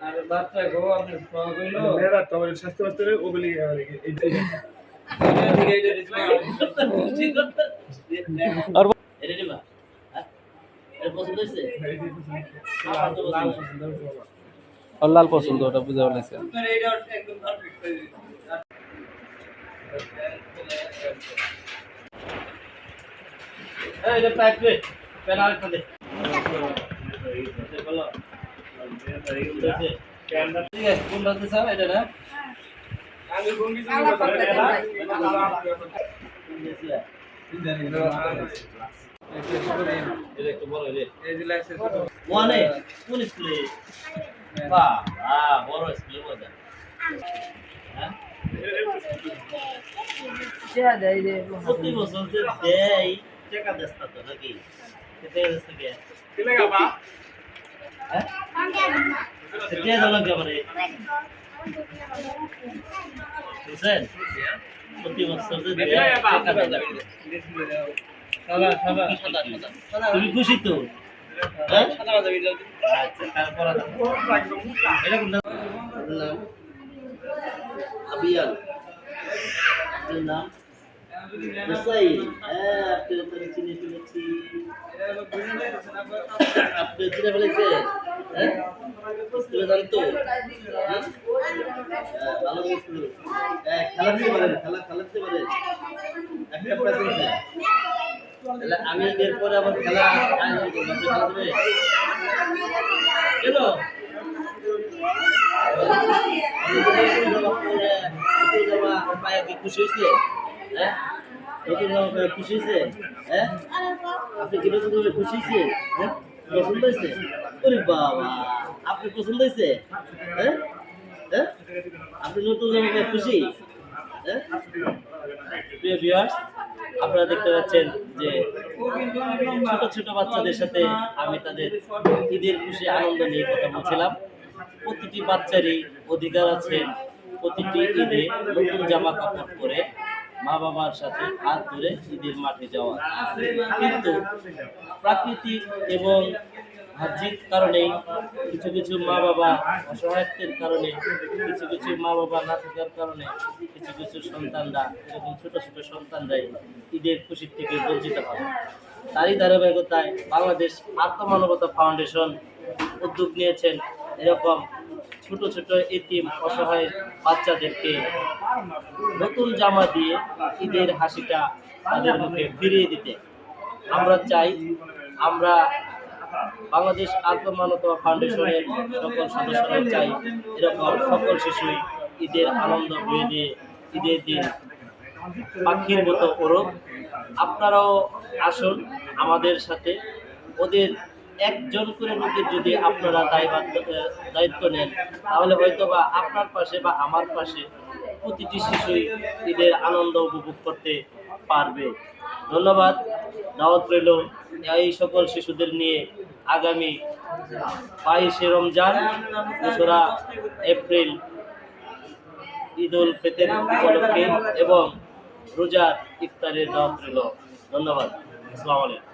আর বাচ্চা গো আপনি কইলো মেয়েরা তো আমাদের স্বাস্থ্য বাস্তবে ওগুলি এই আর এটা নিবা এটা পছন্দ হইছে লাল পছন্দ ওটা বুঝে বলেছে এইটা একদম পারফেক্ট এই এটা প্যাকেট পেনাল করে বলো ঠিক আছে কোন রাতে স্যার এটা না আমি কোন কিছু ওয়ানে কোন স্কুলে বাহ বড় স্কুলে মজা হ্যাঁ প্রতি বছর যে দেয় টাকা দেস্তা তো নাকি কেটে দেস্তা কে কিলে গাবা হ্যাঁ কেটে দাও না কেমনে বুঝছেন প্রতি বছর যে দেয় টাকা দেয় তুমি খুশি তো হ্যাঁ আচ্ছা তারপর এটা কোন নাম আবিয়াল নাম বসাই আপনি তো চিনি চিনি আপনি চিনে ফেলেছে হ্যাঁ স্কুলে যান তো ভালো স্কুল খেলাতে পারেন খেলাতে পারেন একটা প্রেজেন্স তাহলে আমি এরপরে আবার খেলা আয়োজন করবো আপনি খেলা দেবে কেন খুশি হয়েছে হ্যাঁ নতুন জামা খুশি হয়েছে হ্যাঁ আপনি কি নতুন জামা খুশি হয়েছে হ্যাঁ পছন্দ হয়েছে ওরে বাবা আপনি পছন্দ হয়েছে হ্যাঁ হ্যাঁ আপনি নতুন জামা খুশি হ্যাঁ প্রিয় ভিউয়ার্স আপনারা দেখতে পাচ্ছেন যে ছোট ছোট বাচ্চাদের সাথে আমি তাদের ঈদের খুশি আনন্দ নিয়ে কথা বলছিলাম। প্রতিটি বাচ্চারই অধিকার আছে প্রতিটি ঈদে নতুন জামা কাপড় পরে মা বাবার সাথে হাত ধরে ঈদের মাঠে যাওয়া, কিন্তু প্রাকৃতিক এবং বাহ্যিক কারণেই কিছু কিছু মা বাবা অসহায়ত্বের কারণে, কিছু কিছু মা বাবা না থাকার কারণে কিছু কিছু সন্তানরা এরকম ছোট ছোট সন্তানরাই ঈদের খুশির থেকে বঞ্চিত হয়। তারই ধারাবাহিকতায় বাংলাদেশ আত্মমানবতা ফাউন্ডেশন উদ্যোগ নিয়েছেন এরকম ছোট ছোট এতিম অসহায় বাচ্চাদেরকে নতুন জামা দিয়ে ঈদের হাসিটা তাদের মুখে ফিরিয়ে দিতে। আমরা চাই, আমরা বাংলাদেশ আত্মমানবতা ফাউন্ডেশনের সকল সদস্যরা চাই এরকম সকল শিশুই ঈদের আনন্দ বয়ে দিয়ে ঈদের দিন পাখির মতো ওরক। আপনারাও আসুন আমাদের সাথে, ওদের একজন করে লোকের যদি আপনারা দায়িত্ব নেন তাহলে হয়তো বা আপনার পাশে বা আমার পাশে প্রতিটি শিশুই ঈদের আনন্দ উপভোগ করতে পারবে। ধন্যবাদ। দাওয়াত রইল এই সকল শিশুদের নিয়ে আগামী 22শে রমজান 2রা এপ্রিল ঈদ উল ফিতর উপলক্ষে এবং রোজার ইফতারের দাওয়াত রইল। ধন্যবাদ। আসসালামু আলাইকুম।